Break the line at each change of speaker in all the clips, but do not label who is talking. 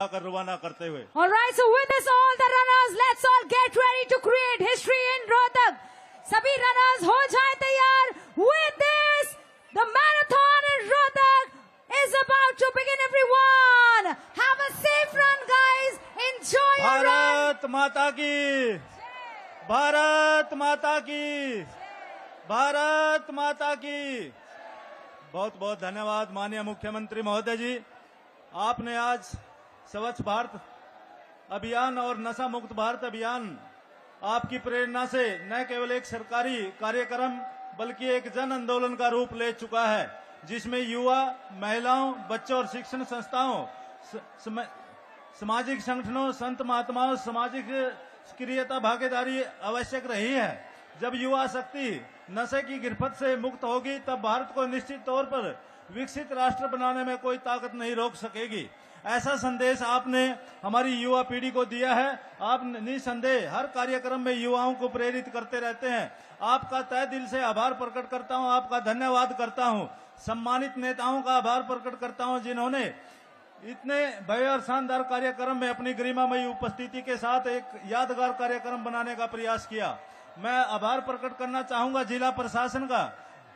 कर रवाना करते हुए।
All right, so with this, all the runners, let's all get ready to create history in Rohtak. सभी runners हो जाए तैयार. With this, the marathon in Rohtak is about to begin. Everyone, have a safe run, guys. Enjoy your run.
Bharat माता की, भारत माता की, भारत माता की। बहुत बहुत धन्यवाद माननीय मुख्यमंत्री महोदय जी। आपने आज स्वच्छ भारत अभियान और नशा मुक्त भारत अभियान आपकी प्रेरणा से न केवल एक सरकारी कार्यक्रम बल्कि एक जन आंदोलन का रूप ले चुका है, जिसमें युवा, महिलाओं, बच्चों और शिक्षण संस्थाओं, सामाजिक संगठनों, संत महात्माओं, सामाजिक सक्रियता भागीदारी आवश्यक रही है। जब युवा शक्ति नशे की गिरफ्त से मुक्त होगी तब भारत को निश्चित तौर पर विकसित राष्ट्र बनाने में कोई ताकत नहीं रोक सकेगी। ऐसा संदेश आपने हमारी युवा पीढ़ी को दिया है। आप निसंदेह हर कार्यक्रम में युवाओं को प्रेरित करते रहते हैं। आपका तहे दिल से आभार प्रकट करता हूं, आपका धन्यवाद करता हूं। सम्मानित नेताओं का आभार प्रकट करता हूं जिन्होंने इतने भव्य और शानदार कार्यक्रम में अपनी गरिमामयी उपस्थिति के साथ एक यादगार कार्यक्रम बनाने का प्रयास किया। मैं आभार प्रकट करना चाहूंगा जिला प्रशासन का,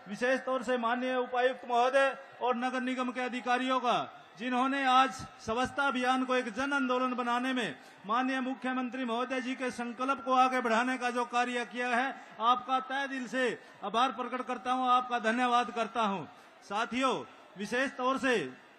विशेष तौर से माननीय उपायुक्त महोदय और नगर निगम के अधिकारियों का, जिन्होंने आज स्वच्छता अभियान को एक जन आंदोलन बनाने में माननीय मुख्यमंत्री महोदय जी के संकल्प को आगे बढ़ाने का जो कार्य किया है। आपका तहे दिल से आभार प्रकट करता हूं, आपका धन्यवाद करता हूं। साथियों, विशेष तौर से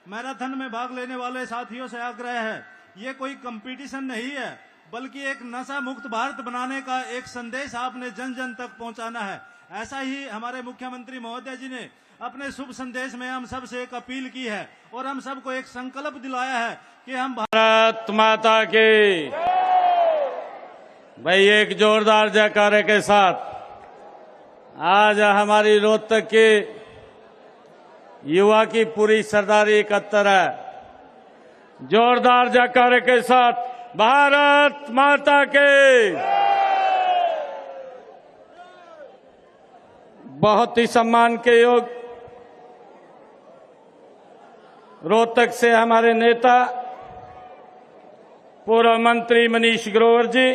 मैराथन में भाग लेने वाले साथियों से आग्रह है, ये कोई कंपटीशन नहीं है बल्कि एक नशा मुक्त भारत बनाने का एक संदेश आपने जन जन तक पहुंचाना है। ऐसा ही हमारे मुख्यमंत्री महोदय जी ने अपने शुभ संदेश में हम सब से एक अपील की है और हम सबको एक संकल्प दिलाया है कि हम
भारत माता के भाई एक जोरदार जयकारे के साथ आज हमारी रोहतक के युवा की पूरी सरदारी इकट्ठा है। जोरदार जयकारे के साथ भारत माता के। बहुत ही सम्मान के योग रोहतक से हमारे नेता पूर्व मंत्री मनीष ग्रोवर जी,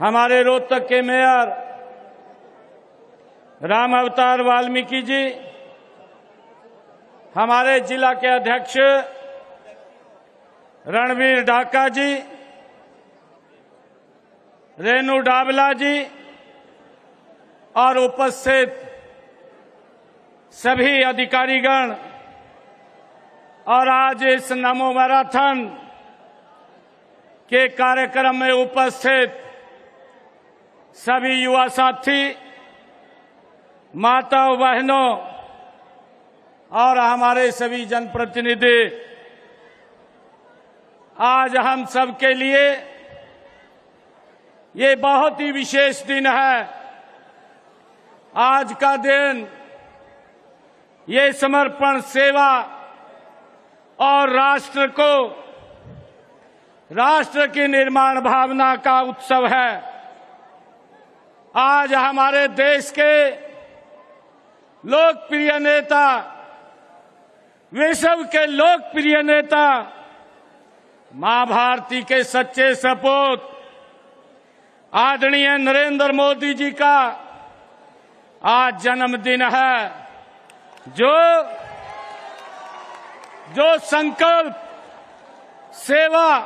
हमारे रोहतक के मेयर राम अवतार वाल्मीकि जी, हमारे जिला के अध्यक्ष रणवीर ढाका जी, रेणु डाबला जी और उपस्थित सभी अधिकारीगण और आज इस नमो मैराथन के कार्यक्रम में उपस्थित सभी युवा साथी, माताओं, बहनों और हमारे सभी जनप्रतिनिधि, आज हम सब के लिए ये बहुत ही विशेष दिन है। आज का दिन ये समर्पण, सेवा और राष्ट्र की निर्माण भावना का उत्सव है। आज हमारे देश के लोकप्रिय नेता, विश्व के लोकप्रिय नेता, मां भारती के सच्चे सपूत आदरणीय नरेंद्र मोदी जी का आज जन्मदिन है। जो संकल्प सेवा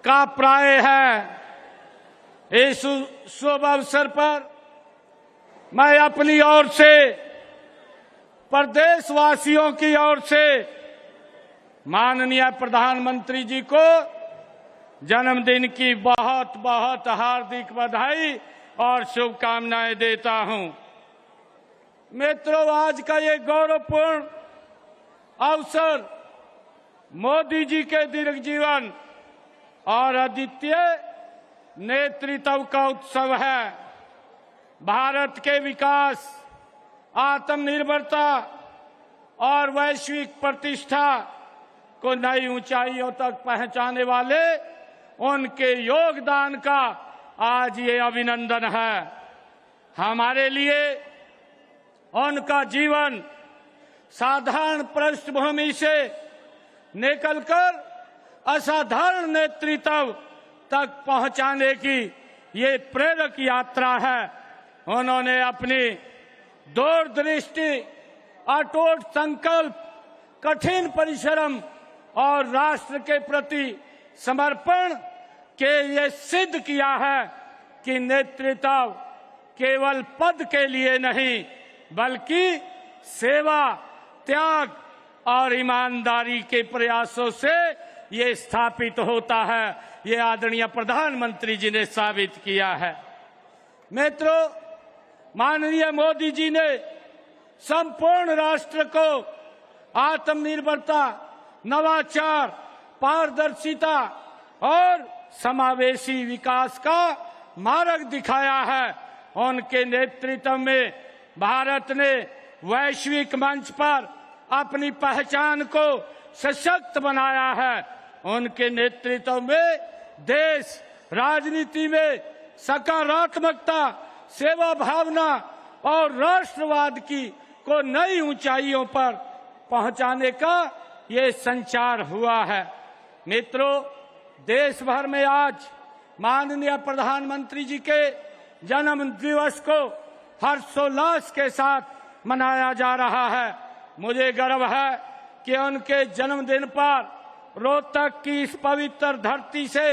का प्राय है, इस शुभ अवसर पर मैं अपनी ओर से, प्रदेशवासियों की ओर से माननीय प्रधानमंत्री जी को जन्मदिन की बहुत बहुत हार्दिक बधाई और शुभकामनाएं देता हूं। मित्रों, आज का ये गौरवपूर्ण अवसर मोदी जी के दीर्घ जीवन और अद्वितीय नेतृत्व का उत्सव है। भारत के विकास, आत्मनिर्भरता और वैश्विक प्रतिष्ठा को नई ऊंचाइयों तक पहुंचाने वाले उनके योगदान का आज ये अभिनंदन है। हमारे लिए उनका जीवन साधारण पृष्ठभूमि से निकलकर असाधारण नेतृत्व तक पहुंचाने की ये प्रेरक यात्रा है। उन्होंने अपनी दूरदृष्टि, अटूट संकल्प, कठिन परिश्रम और राष्ट्र के प्रति समर्पण के ये सिद्ध किया है कि नेतृत्व केवल पद के लिए नहीं बल्कि सेवा, त्याग और ईमानदारी के प्रयासों से ये स्थापित होता है। ये आदरणीय प्रधानमंत्री जी ने साबित किया है। मित्रों, माननीय मोदी जी ने संपूर्ण राष्ट्र को आत्मनिर्भरता, नवाचार, पारदर्शिता और समावेशी विकास का मार्ग दिखाया है। उनके नेतृत्व में भारत ने वैश्विक मंच पर अपनी पहचान को सशक्त बनाया है। उनके नेतृत्व में देश राजनीति में सकारात्मकता, सेवा भावना और राष्ट्रवाद को नई ऊंचाइयों पर पहुंचाने का ये संचार हुआ है। मित्रों, देश भर में आज माननीय प्रधानमंत्री जी के जन्म दिवस को हर्षोल्लास के साथ मनाया जा रहा है। मुझे गर्व है कि उनके जन्मदिन पर रोहतक की इस पवित्र धरती से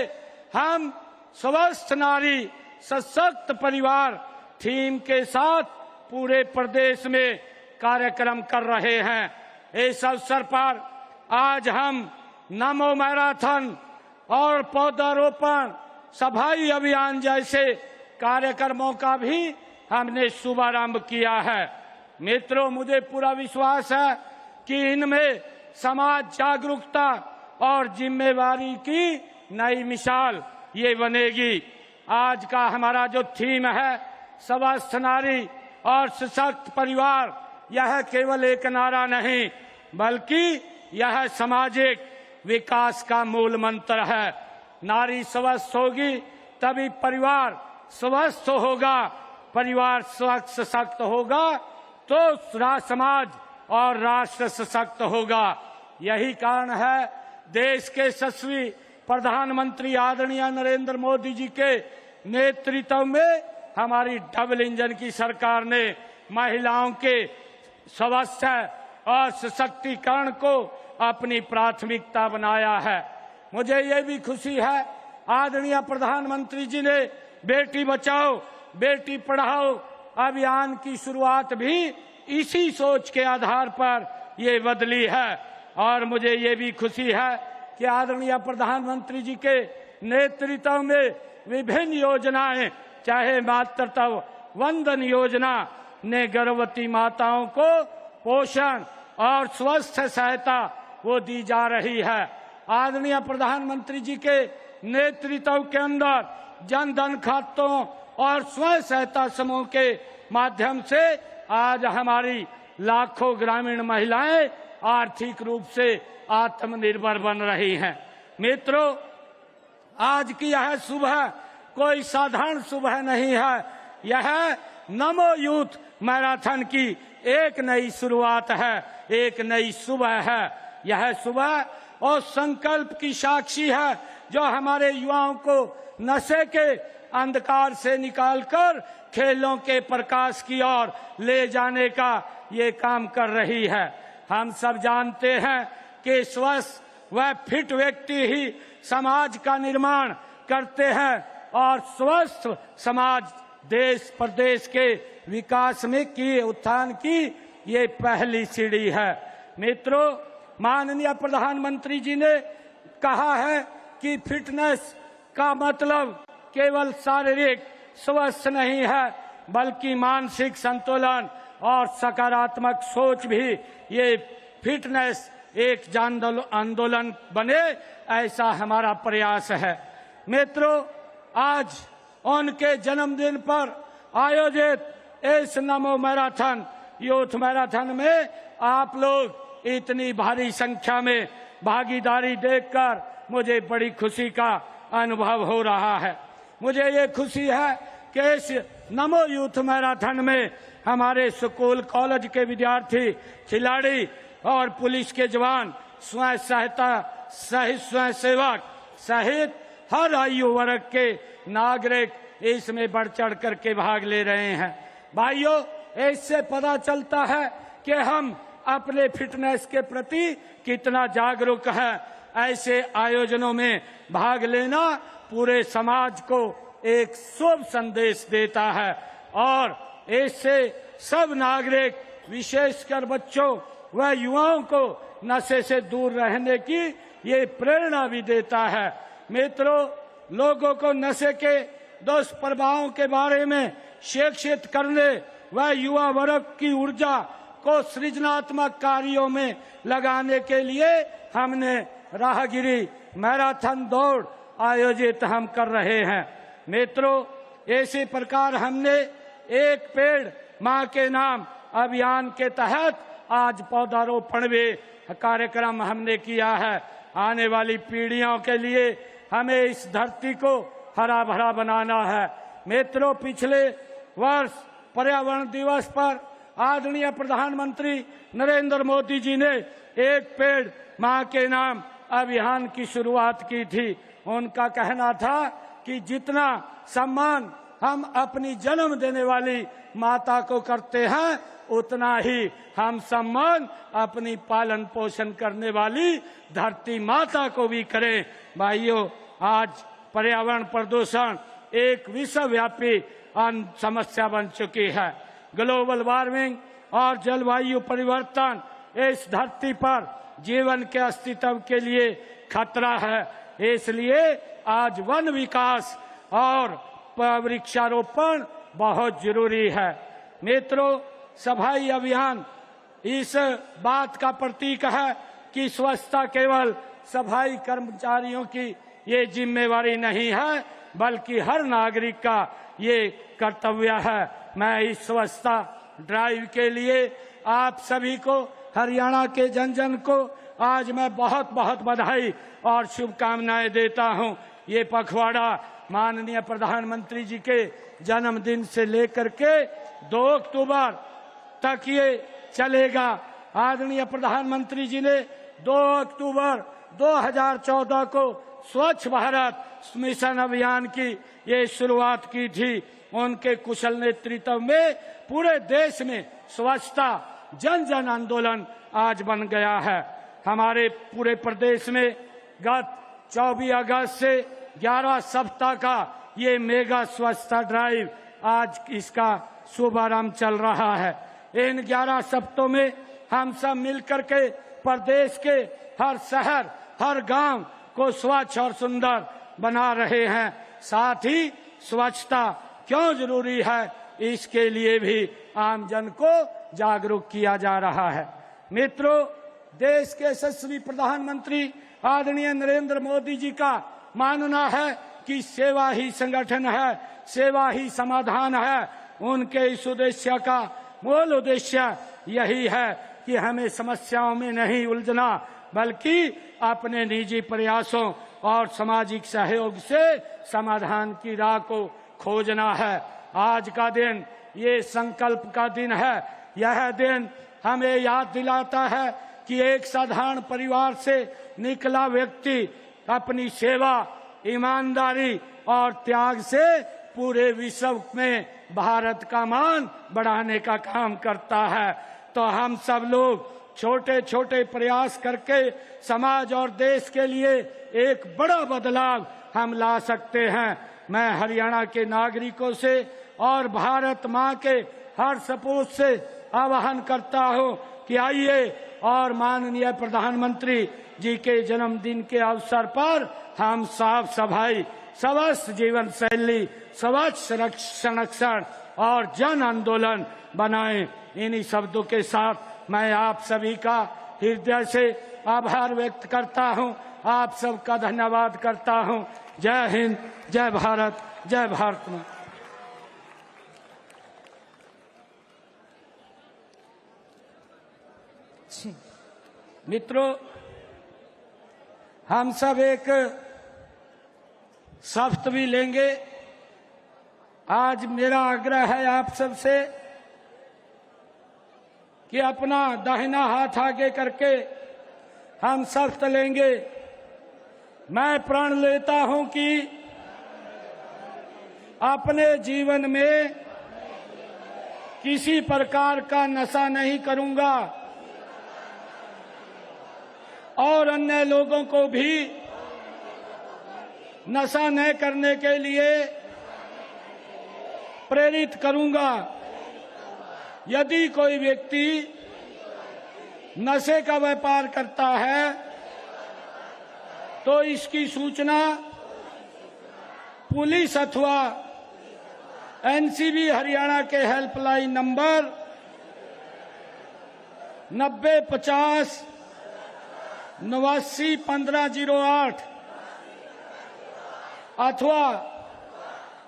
हम स्वस्थ नारी सशक्त परिवार थीम के साथ पूरे प्रदेश में कार्यक्रम कर रहे हैं। इस अवसर पर आज हम नमो मैराथन और पौधारोपण, सफाई अभियान जैसे कार्यक्रमों का भी हमने शुभारंभ किया है। मित्रों, मुझे पूरा विश्वास है कि इनमें समाज जागरूकता और जिम्मेवारी की नई मिसाल ये बनेगी। आज का हमारा जो थीम है स्वस्थ नारी और सशक्त परिवार, यह केवल एक नारा नहीं बल्कि यह सामाजिक विकास का मूल मंत्र है। नारी स्वस्थ होगी तभी परिवार स्वस्थ होगा, परिवार सशक्त होगा तो समाज और राष्ट्र सशक्त होगा। यही कारण है देश के यशस्वी प्रधानमंत्री आदरणीय नरेंद्र मोदी जी के नेतृत्व में हमारी डबल इंजन की सरकार ने महिलाओं के स्वास्थ्य और सशक्तिकरण को अपनी प्राथमिकता बनाया है। मुझे ये भी खुशी है आदरणीय प्रधानमंत्री जी ने बेटी बचाओ बेटी पढ़ाओ अभियान की शुरुआत भी इसी सोच के आधार पर ये बदली है। और मुझे ये भी खुशी है कि आदरणीय प्रधानमंत्री जी के नेतृत्व में विभिन्न योजनाएं, चाहे मातृत्व वंदन योजना ने गर्भवती माताओं को पोषण और स्वास्थ्य सहायता वो दी जा रही है। आदरणीय प्रधानमंत्री जी के नेतृत्व के अंदर जन धन खातों और स्वयं सहायता समूह के माध्यम से आज हमारी लाखों ग्रामीण महिलाएं आर्थिक रूप से आत्मनिर्भर बन रही हैं। मित्रों, आज की यह सुबह कोई साधारण सुबह नहीं है। यह नमो यूथ मैराथन की एक नई शुरुआत है, एक नई सुबह है। यह सुबह और संकल्प की साक्षी है जो हमारे युवाओं को नशे के अंधकार से निकालकर खेलों के प्रकाश की ओर ले जाने का ये काम कर रही है। हम सब जानते हैं कि स्वस्थ व फिट व्यक्ति ही समाज का निर्माण करते हैं और स्वस्थ समाज देश प्रदेश के विकास में की उत्थान की ये पहली सीढ़ी है। मित्रों, माननीय प्रधानमंत्री जी ने कहा है कि फिटनेस का मतलब केवल शारीरिक स्वस्थ नहीं है बल्कि मानसिक संतुलन और सकारात्मक सोच भी। ये फिटनेस एक जन आंदोलन बने, ऐसा हमारा प्रयास है। मित्रों, आज उनके जन्मदिन पर आयोजित इस नमो मैराथन यूथ मैराथन में आप लोग इतनी भारी संख्या में भागीदारी देखकर मुझे बड़ी खुशी का अनुभव हो रहा है। मुझे ये खुशी है कि इस नमो यूथ मैराथन में हमारे स्कूल कॉलेज के विद्यार्थी, खिलाड़ी और पुलिस के जवान स्वयं सहायता सहित स्वयं सेवक सहित हर आयु वर्ग के नागरिक इसमें बढ़ चढ़ करके भाग ले रहे हैं। भाइयों, इससे पता चलता है कि हम अपने फिटनेस के प्रति कितना जागरूक है। ऐसे आयोजनों में भाग लेना पूरे समाज को एक शुभ संदेश देता है और इससे सब नागरिक विशेषकर बच्चों व युवाओं को नशे से दूर रहने की ये प्रेरणा भी देता है। मित्रों, लोगों को नशे के दुष्प्रभावों के बारे में शिक्षित करने व युवा वर्ग की ऊर्जा को सृजनात्मक कार्यों में लगाने के लिए हमने राहगिरी मैराथन दौड़ आयोजित हम कर रहे हैं। मित्रों, इसी प्रकार हमने एक पेड़ मां के नाम अभियान के तहत आज पौधारोपण भी कार्यक्रम हमने किया है। आने वाली पीढ़ियों के लिए हमें इस धरती को हरा भरा बनाना है। मित्रों, पिछले वर्ष पर्यावरण दिवस पर आदरणीय प्रधानमंत्री नरेंद्र मोदी जी ने एक पेड़ मां के नाम अभियान की शुरुआत की थी। उनका कहना था कि जितना सम्मान हम अपनी जन्म देने वाली माता को करते हैं उतना ही हम सम्मान अपनी पालन पोषण करने वाली धरती माता को भी करें। भाइयों, आज पर्यावरण प्रदूषण एक विश्वव्यापी समस्या बन चुकी है। ग्लोबल वार्मिंग और जलवायु परिवर्तन इस धरती पर जीवन के अस्तित्व के लिए खतरा है। इसलिए आज वन विकास और वृक्षारोपण बहुत जरूरी है। मित्रों, सफाई अभियान इस बात का प्रतीक है कि स्वच्छता केवल सफाई कर्मचारियों की ये जिम्मेवारी नहीं है, बल्कि हर नागरिक का ये कर्तव्य है। मैं इस स्वच्छता ड्राइव के लिए आप सभी को, हरियाणा के जन जन को आज मैं बहुत बहुत बधाई और शुभकामनाएं देता हूं। ये पखवाड़ा माननीय प्रधानमंत्री जी के जन्मदिन से लेकर के 2 अक्टूबर तक ये चलेगा। आदरणीय प्रधानमंत्री जी ने 2 अक्टूबर 2014 को स्वच्छ भारत मिशन अभियान की ये शुरुआत की थी। उनके कुशल नेतृत्व में पूरे देश में स्वच्छता जन जन आंदोलन आज बन गया है। हमारे पूरे प्रदेश में गत 24 अगस्त से 11 सप्ताह का ये मेगा स्वच्छता ड्राइव आज इसका शुभारंभ चल रहा है। इन 11 सप्ताहों में हम सब मिलकर के प्रदेश के हर शहर, हर गांव को स्वच्छ और सुंदर बना रहे हैं। साथ ही स्वच्छता क्यों जरूरी है, इसके लिए भी आम जन को जागरूक किया जा रहा है। मित्रों, देश के यशस्वी प्रधानमंत्री आदरणीय नरेंद्र मोदी जी का मानना है कि सेवा ही संगठन है, सेवा ही समाधान है। उनके इस उद्देश्य का मूल उद्देश्य यही है कि हमें समस्याओं में नहीं उलझना, बल्कि अपने निजी प्रयासों और सामाजिक सहयोग से समाधान की राह को खोजना है। आज का दिन ये संकल्प का दिन है। यह दिन हमें याद दिलाता है कि एक साधारण परिवार से निकला व्यक्ति अपनी सेवा, ईमानदारी और त्याग से पूरे विश्व में भारत का मान बढ़ाने का काम करता है। तो हम सब लोग छोटे छोटे प्रयास करके समाज और देश के लिए एक बड़ा बदलाव हम ला सकते हैं। मैं हरियाणा के नागरिकों से और भारत माँ के हर सपूत से आह्वान करता हूँ कि आइए और माननीय प्रधानमंत्री जी के जन्मदिन के अवसर पर हम साफ सफाई, स्वस्थ जीवन शैली, स्वच्छ संरक्षण और जन आंदोलन बनाएं। इन्हीं शब्दों के साथ मैं आप सभी का हृदय से आभार व्यक्त करता हूं, आप सबका धन्यवाद करता हूं। जय हिंद, जय भारत, जय भारत मां। मित्रों, हम सब एक शपथ भी लेंगे। आज मेरा आग्रह है आप सबसे कि अपना दाहिना हाथ आगे करके हम सख्त लेंगे। मैं प्रण लेता हूं कि अपने जीवन में किसी प्रकार का नशा नहीं करूंगा और अन्य लोगों को भी नशा न करने के लिए प्रेरित करूंगा। यदि कोई व्यक्ति नशे का व्यापार करता है तो इसकी सूचना पुलिस अथवा एनसीबी हरियाणा के हेल्पलाइन नंबर 9050 89 1508 अथवा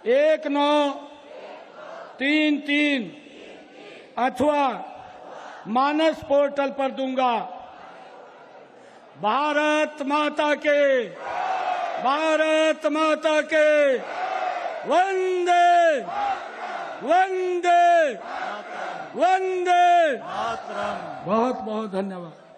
1933 अथवा मानस पोर्टल पर दूंगा। भारत माता के वंदे वंदे वंदे। बहुत बहुत धन्यवाद।